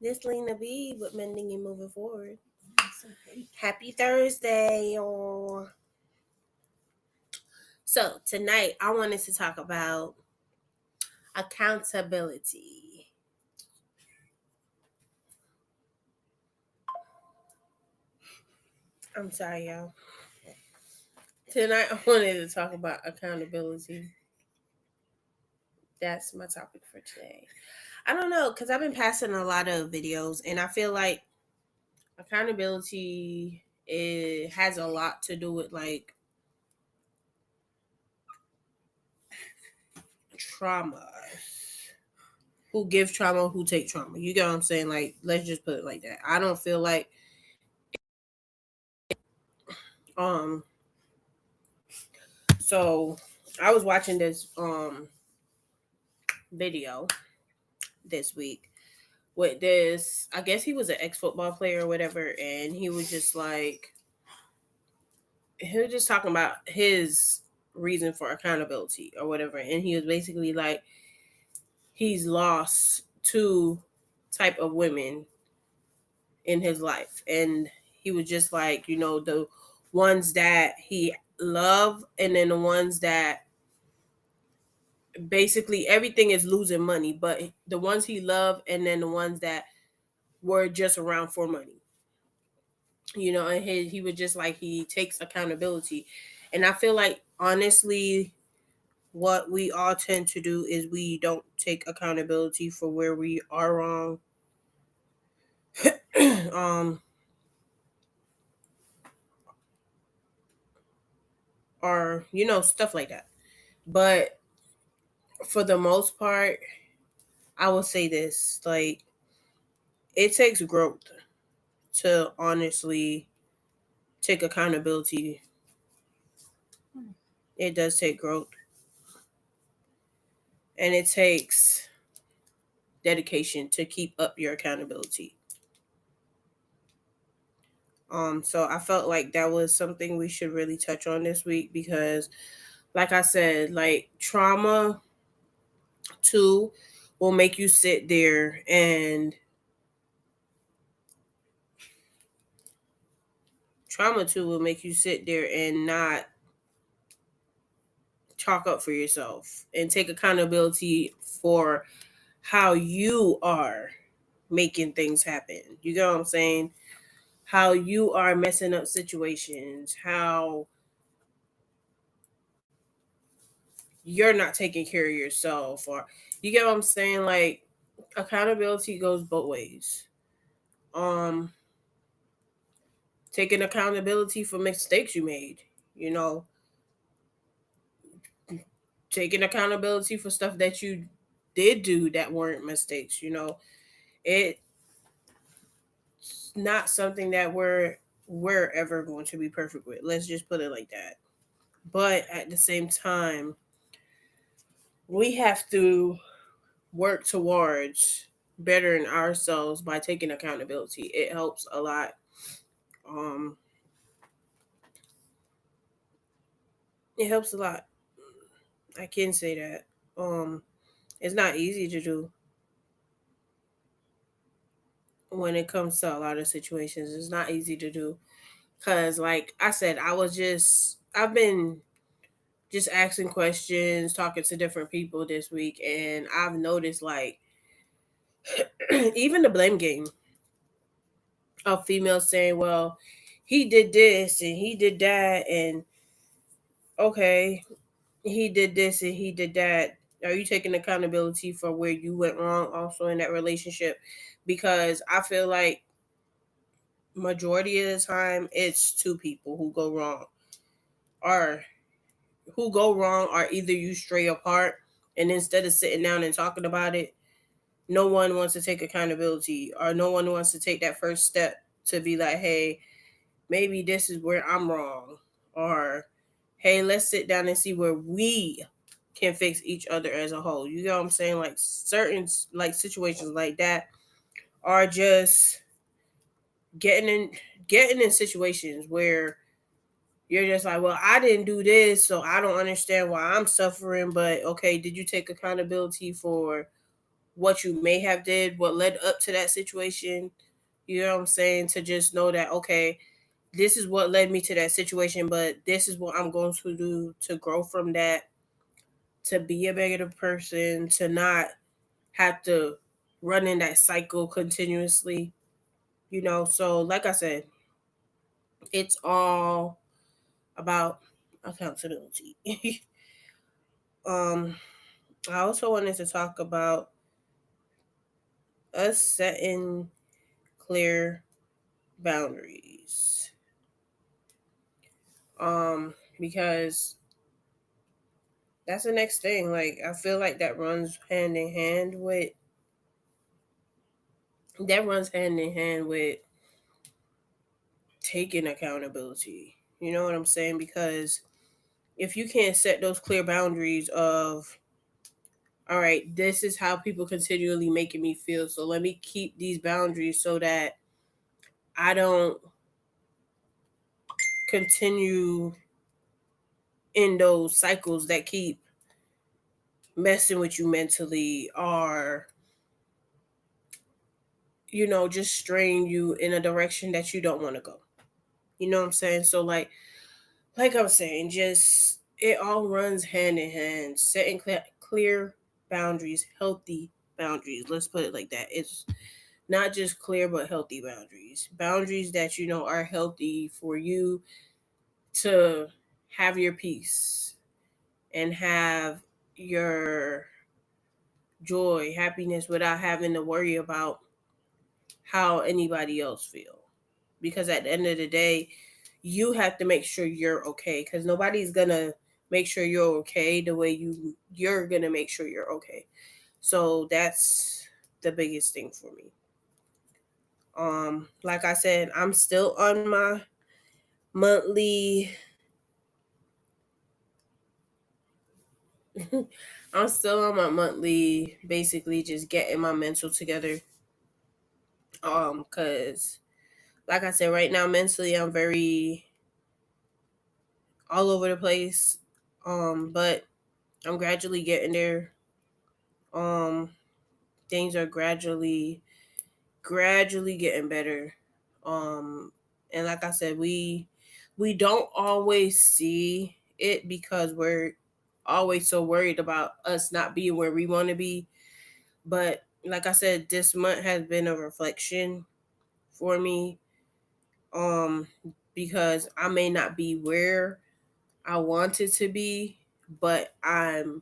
This Lena B with Mending and Moving Forward. Happy Thursday, y'all. So tonight I wanted to talk about accountability. I'm sorry, y'all. Tonight I wanted to talk about accountability. That's my topic for today. I don't know, because I've been passing a lot of videos and I feel like accountability has a lot to do with like trauma. Who give trauma, who take trauma. You get what I'm saying? Like, let's just put it like that. I don't feel like um so I was watching this video this week with this, I guess he was an ex-football player or whatever, and he was just talking about his reason for accountability or whatever, and he was basically like he's lost two type of women in his life, and he was just like, the ones that he loved, and then the ones that basically everything is losing money, but the ones he loved, and then the ones that were just around for money, and he was just like, he takes accountability. And I feel like, honestly, what we all tend to do is we don't take accountability for where we are wrong. um or stuff like that. But for the most part, I will say this, like, it takes growth to honestly take accountability. It does take growth, and it takes dedication to keep up your accountability. So I felt like that was something we should really touch on this week, because like I said, like, too will make you sit there and not chalk up for yourself and take accountability for how you are making things happen. You get what I'm saying? How you are messing up situations, how you're not taking care of yourself, or you get what I'm saying? Like, accountability goes both ways. Um Taking accountability for mistakes you made, you know, taking accountability for stuff that you did do that weren't mistakes, it's not something that we're ever going to be perfect with. Let's just put it like that. But at the same time, we have to work towards bettering ourselves by taking accountability. It helps a lot. Um, it helps a lot. I can say that. It's not easy to do when it comes to a lot of situations. It's not easy to do because, like I said, I've been just asking questions, talking to different people this week, and I've noticed, like, even the blame game of females saying, well, he did this and he did that, and okay, he did this and he did that. Are you taking accountability for where you went wrong also in that relationship? Because I feel like majority of the time it's two people who go wrong, or either you stray apart, and instead of sitting down and talking about it, no one wants to take accountability, or no one wants to take that first step to be like, hey, maybe this is where I'm wrong, or hey, let's sit down and see where we can fix each other as a whole. You know what I'm saying? Like, certain, like, situations like that are just getting in situations where you're just like, well, I didn't do this, so I don't understand why I'm suffering. But okay, did you take accountability for what you may have did, what led up to that situation. You know what I'm saying? To just know that, okay, this is what led me to that situation, but this is what I'm going to do to grow from that, to be a better person, to not have to run in that cycle continuously. So like I said, it's all about accountability. um I also wanted to talk about us setting clear boundaries. Because that's the next thing. Like, I feel like that runs hand in hand with taking accountability. You know what I'm saying? Because if you can't set those clear boundaries of, all right, this is how people continually making me feel, so let me keep these boundaries so that I don't continue in those cycles that keep messing with you mentally, or just strain you in a direction that you don't want to go. You know what I'm saying? So like I was saying, just it all runs hand in hand. Setting clear boundaries, healthy boundaries. Let's put it like that. It's not just clear, but healthy boundaries. Boundaries that are healthy for you to have your peace and have your joy, happiness, without having to worry about how anybody else feel. Because at the end of the day, you have to make sure you're okay, because nobody's gonna make sure you're okay the way you're gonna make sure you're okay. So that's the biggest thing for me. Like I said, I'm still on my monthly I'm still on my monthly, basically just getting my mental together. Cause like I said, right now mentally I'm very all over the place. But I'm gradually getting there. Um, Things are gradually getting better. And like I said, we don't always see it because we're always so worried about us not being where we want to be. But like I said, this month has been a reflection for me. Um, because I may not be where I wanted to be, but I'm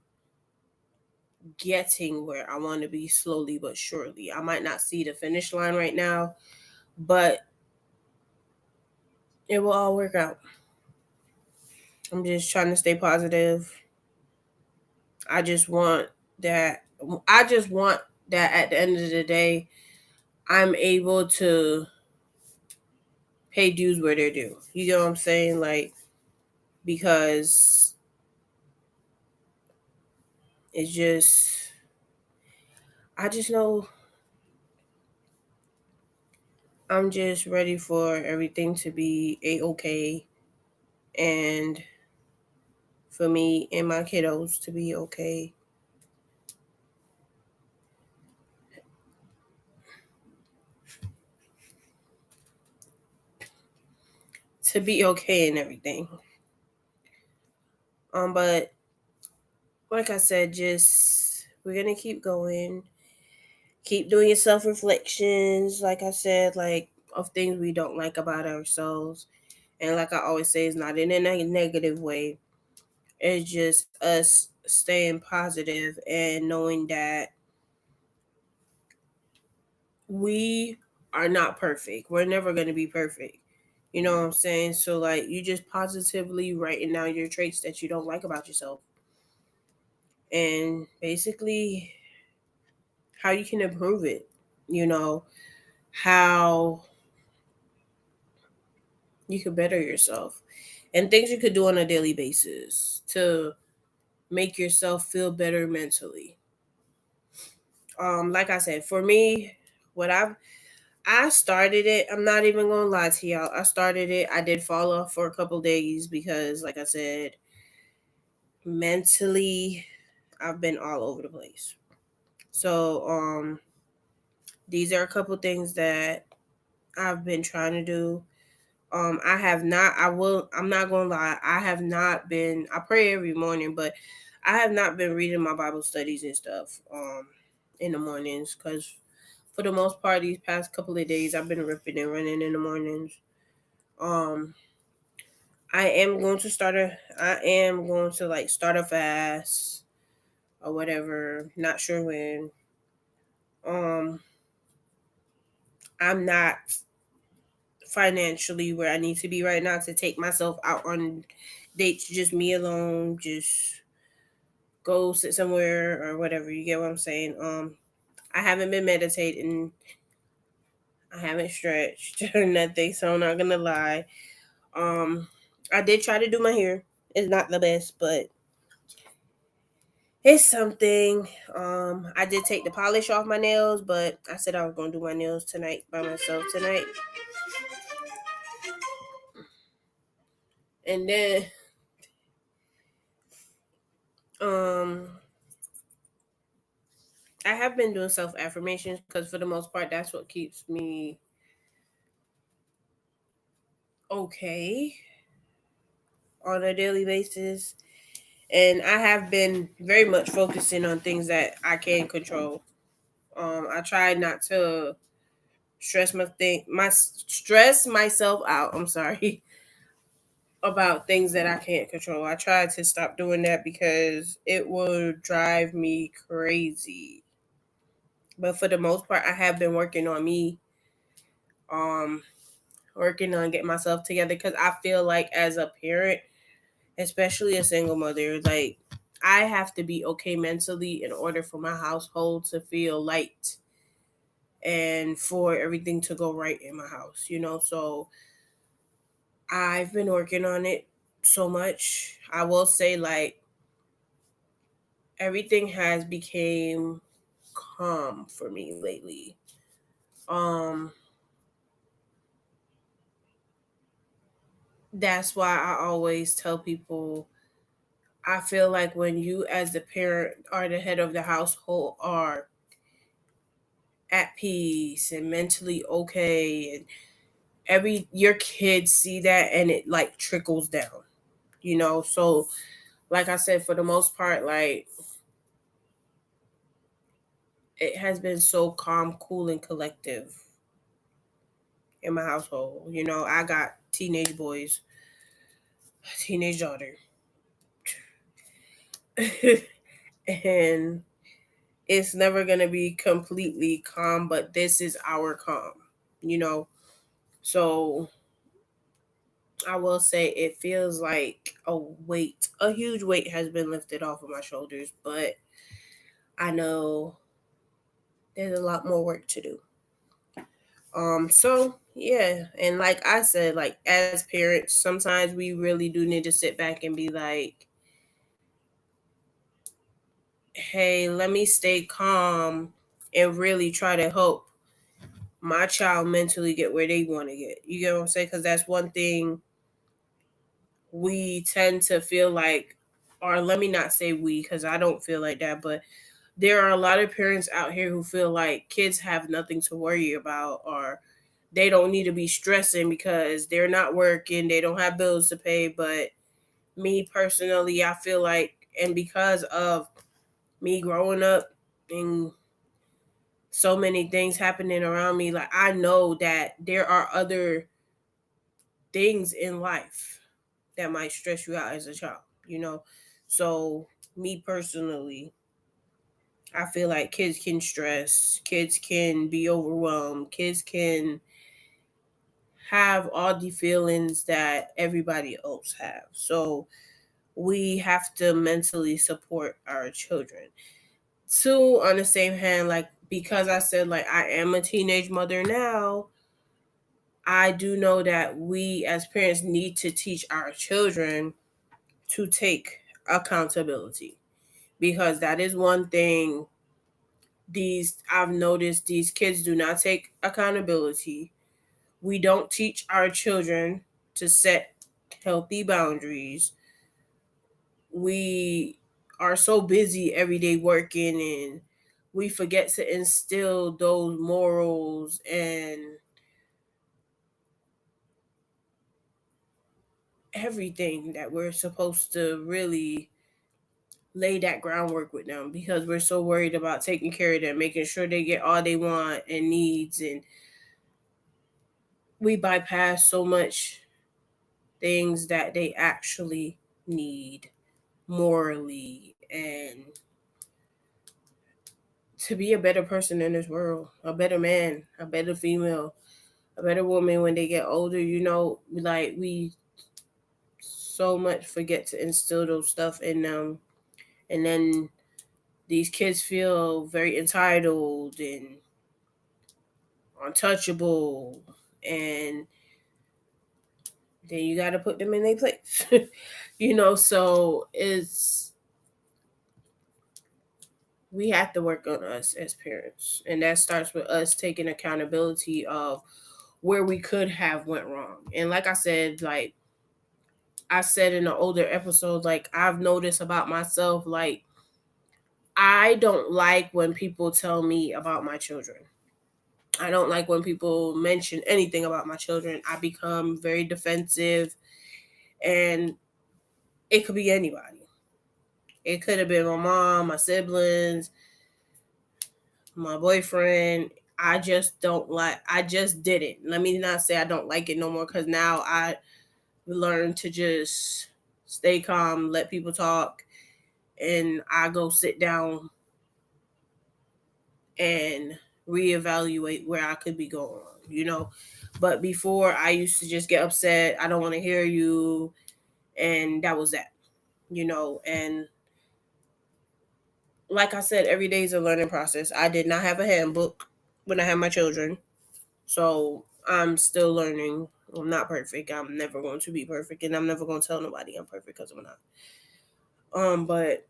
getting where I want to be slowly but surely. I might not see the finish line right now, but it will all work out. I'm just trying to stay positive. I just want that I just want that at the end of the day I'm able to pay dues where they're due. You know what I'm saying? Like, because it's just I just know I'm just ready for everything to be okay, and for me and my kiddos to be okay. To be okay and everything. But like I said, just we're gonna keep going, keep doing your self reflections. Like I said, like of things we don't like about ourselves, and like I always say, it's not in a negative way. It's just us staying positive and knowing that we are not perfect. We're never gonna be perfect. You know what I'm saying? So like you just positively writing down your traits that you don't like about yourself, and basically how you can improve it, you know, how you could better yourself, and things you could do on a daily basis to make yourself feel better mentally. Like I said, for me, what I started it, I'm not even gonna lie to y'all. I started it. I did fall off for a couple days because, like I said, mentally, I've been all over the place. So these are a couple things that I've been trying to do. I have not. I'm not gonna lie. I have not been. I pray every morning, but I have not been reading my Bible studies and stuff. In the mornings, because for the most part, these past couple of days, I've been ripping and running in the mornings. Um, I am going to start a. I am going to like start a fast or whatever. Not sure when. Um, I'm not financially where I need to be right now to take myself out on dates, just me alone, just go sit somewhere or whatever. You get what I'm saying? I haven't been meditating. I haven't stretched or nothing, so I'm not gonna lie. Um, I did try to do my hair. It's not the best, but it's something. I did take the polish off my nails, but I said I was gonna do my nails tonight by myself tonight. And then um I have been doing self affirmations because for the most part that's what keeps me okay on a daily basis. And I have been very much focusing on things that I can control. I try not to stress myself out. I'm sorry about things that I can't control. I try to stop doing that because it will drive me crazy. But for the most part, I have been working on me, um, working on getting myself together because I feel like as a parent, especially a single mother, like I have to be okay mentally in order for my household to feel light and for everything to go right in my house, you know? So I've been working on it so much. I will say like everything has became calm for me lately. Um that's why I always tell people I feel like when you as the parent are the head of the household are at peace and mentally okay and every your kids see that and it like trickles down, you know. So like I said, for the most part, like it has been so calm, cool, and collective in my household. You know, I got teenage boys, teenage daughter, and it's never gonna be completely calm, but this is our calm, you know. So I will say it feels like a huge weight has been lifted off of my shoulders, but I know there's a lot more work to do. So yeah, and like I said, like as parents, sometimes we really do need to sit back and be like, hey, let me stay calm and really try to help my child mentally get where they want to get. You get what I'm saying? Because that's one thing we tend to feel like, or let me not say we, because I don't feel like that, but there are a lot of parents out here who feel like kids have nothing to worry about or they don't need to be stressing because they're not working, they don't have bills to pay. But me personally, I feel like, and because of me growing up and so many things happening around me, like I know that there are other things in life that might stress you out as a child, you know? So, me personally, I feel like kids can stress, kids can be overwhelmed, kids can have all the feelings that everybody else have. So we have to mentally support our children. Two, on the same hand, like because I said like I am a teenage mother now, I do know that we as parents need to teach our children to take accountability because that is one thing these I've noticed these kids do not take accountability. We don't teach our children to set healthy boundaries. We are so busy every day working and we forget to instill those morals and everything that we're supposed to really lay that groundwork with them, because we're so worried about taking care of them, making sure they get all they want and needs, and we bypass so much things that they actually need morally and to be a better person in this world, a better man, a better female, a better woman when they get older. Like we so much forget to instill those stuff in them, and then these kids feel very entitled and untouchable, and then you got to put them in their place. So we have to work on us as parents, and that starts with us taking accountability of where we could have went wrong. And like I said, like I said in an older episode, like I've noticed about myself, like I don't like when people tell me about my children. I don't like when people mention anything about my children. I become very defensive, and it could be anybody. It could have been my mom, my siblings, my boyfriend. I just did it. Let me not say I don't like it no more, because now I learned to just stay calm, let people talk, and I go sit down and reevaluate where I could be going. But before, I used to just get upset. I don't want to hear you. And that was that. And like I said, every day is a learning process. I did not have a handbook when I had my children. So I'm still learning. I'm not perfect. I'm never going to be perfect. And I'm never going to tell nobody I'm perfect, because I'm not. But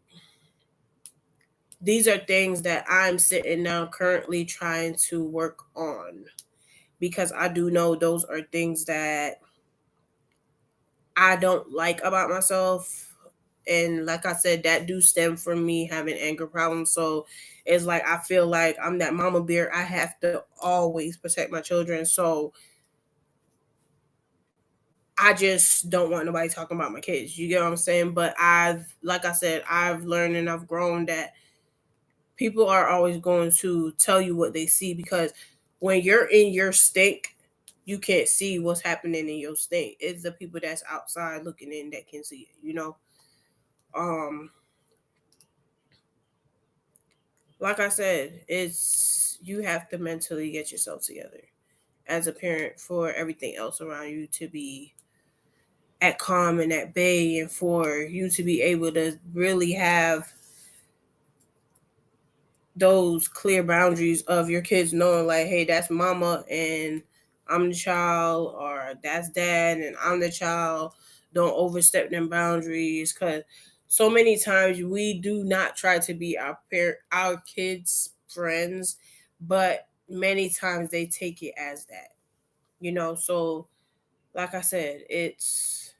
these are things that I'm sitting now currently trying to work on, because I do know those are things that I don't like about myself. And like I said, that do stem from me having anger problems. So it's like I feel like I'm that mama bear. I have to always protect my children. So I just don't want nobody talking about my kids. You get what I'm saying? But like I said, I've learned and I've grown that people are always going to tell you what they see, because when you're in your stink, you can't see what's happening in your stink. It's the people that's outside looking in that can see it. Um, like I said, it's you have to mentally get yourself together as a parent for everything else around you to be at calm and at bay, and for you to be able to really have those clear boundaries of your kids knowing, like, hey, that's mama and I'm the child, or that's dad and I'm the child. Don't overstep them boundaries, because so many times we do not try to be our kids friends, but many times they take it as that. So like I said, it's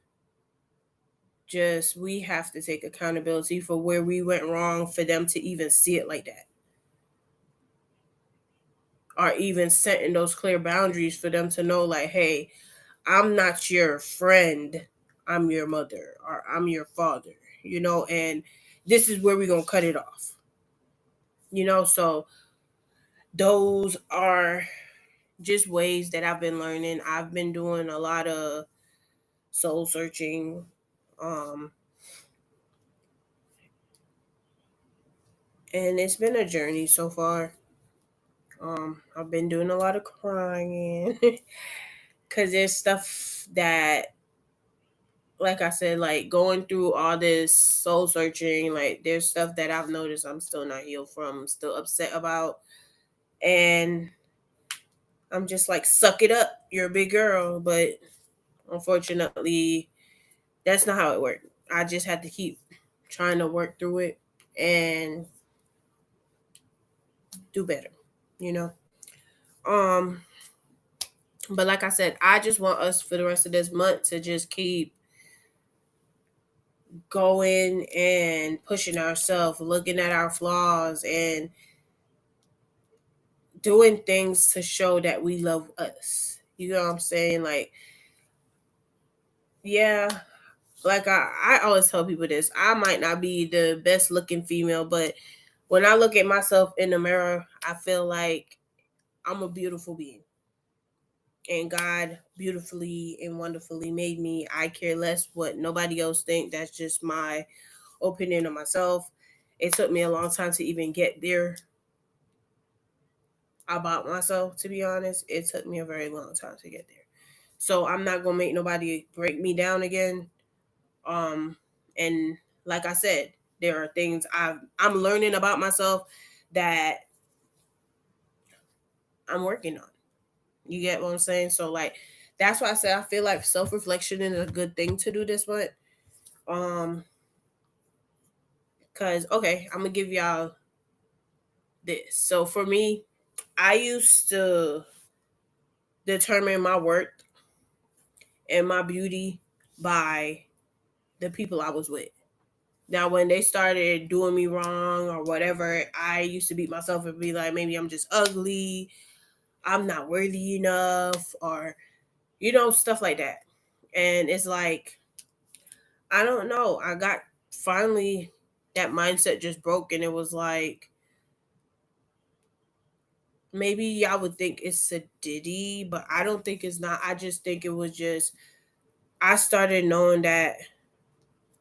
just we have to take accountability for where we went wrong for them to even see it like that, or even setting those clear boundaries for them to know, like, hey, I'm not your friend, I'm your mother, or I'm your father. And this is where we're going to cut it off. So those are just ways that I've been learning. I've been doing a lot of soul searching. Um, and it's been a journey so far. I've been doing a lot of crying because there's stuff that, like I said, like going through all this soul searching, like there's stuff that I've noticed I'm still not healed from, still upset about. And I'm just like, suck it up. You're a big girl. But unfortunately, that's not how it worked. I just had to keep trying to work through it and do better, you know? Um, but like I said, I just want us for the rest of this month to just keep going and pushing ourselves, looking at our flaws, and doing things to show that we love us. You know what I'm saying? Like, yeah, like I always tell people this. I might not be the best looking female, but when I look at myself in the mirror, I feel like I'm a beautiful being. And God beautifully and wonderfully made me. I care less what nobody else think. That's just my opinion of myself. It took me a long time to even get there about myself, to be honest. It took me a very long time to get there. So I'm not gonna make nobody break me down again. And like I said, there are things I'm learning about myself that I'm working on. You get what I'm saying? So like that's why I said I feel like self reflection is a good thing to do this month. Um, cause okay, I'm gonna give y'all this. So for me, I used to determine my worth and my beauty by the people I was with. Now, when they started doing me wrong or whatever, I used to beat myself and be like, maybe I'm just ugly, I'm not worthy enough, or, stuff like that. And it's like, I don't know. I got finally that mindset just broke, and it was like, maybe y'all would think it's a ditty, but I don't think it's not. I just think it was just, I started knowing that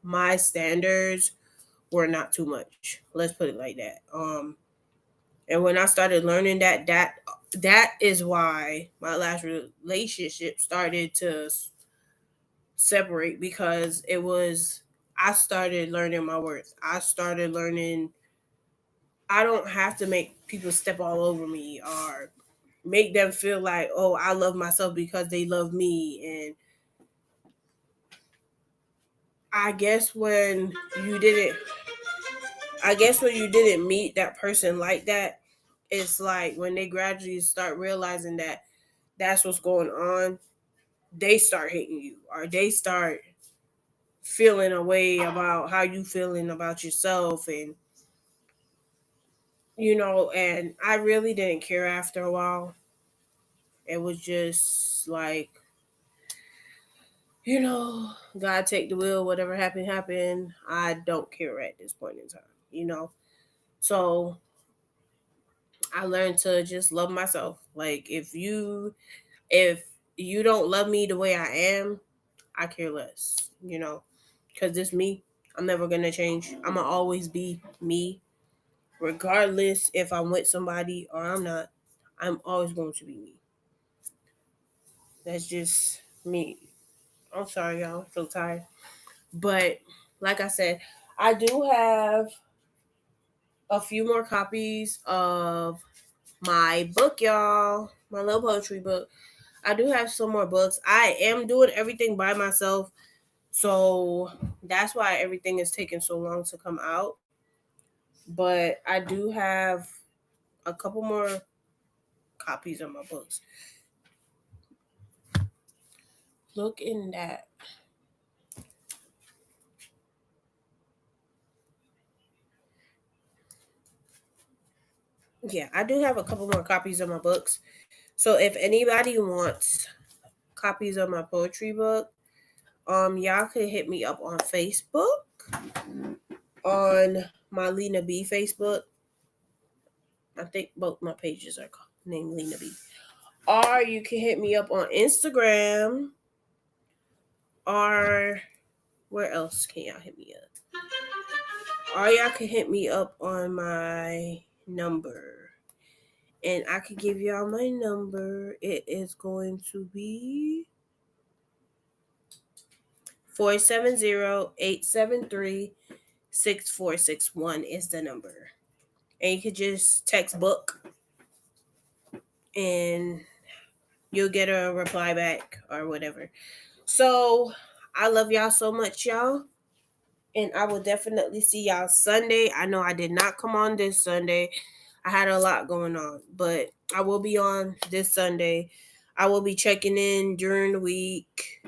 my standards were not too much. Let's put it like that. And when I started learning that is why my last relationship started to separate, because it was, I started learning my worth. I started learning I don't have to make people step all over me or make them feel like, oh, I love myself because they love me. And I guess when you didn't I guess when you didn't meet that person like that, it's like when they gradually start realizing that that's what's going on, they start hating you, or they start feeling a way about how you feeling about yourself. And and I really didn't care after a while. It was just like, God take the wheel, whatever happened happened. I don't care at this point in time. So I learned to just love myself. Like, if you don't love me the way I am, I care less. Because it's me. I'm never gonna change. I'm gonna always be me, regardless if I'm with somebody or I'm not. I'm always going to be me. That's just me. I'm sorry, y'all. I'm so tired. But like I said, I do have a few more copies of my book, y'all. My little poetry book. I do have some more books. I am doing everything by myself. So that's why everything is taking so long to come out. But I do have a couple more copies of my books. Look in that. Yeah, I do have a couple more copies of my books. So if anybody wants copies of my poetry book, y'all could hit me up on Facebook, on my Lena B Facebook. I think both my pages are named Lena B. Or you can hit me up on Instagram, or where else can y'all hit me up? Or y'all can hit me up on my number. And I could give y'all my number. It is going to be 470-873-6461 is the number. And you could just text book and you'll get a reply back or whatever. So I love y'all so much, y'all. And I will definitely see y'all Sunday. I know I did not come on this Sunday. I had a lot going on, but I will be on this Sunday. I will be checking in during the week,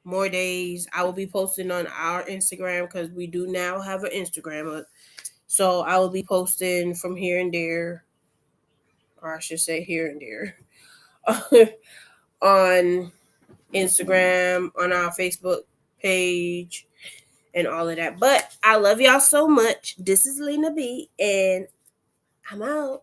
more days. I will be posting on our Instagram because we do now have an Instagram up. So I will be posting from here and there. or I should say here and there, on Instagram, on our Facebook page, and all of that. But I love y'all so much. This is Lena B, and I'm out.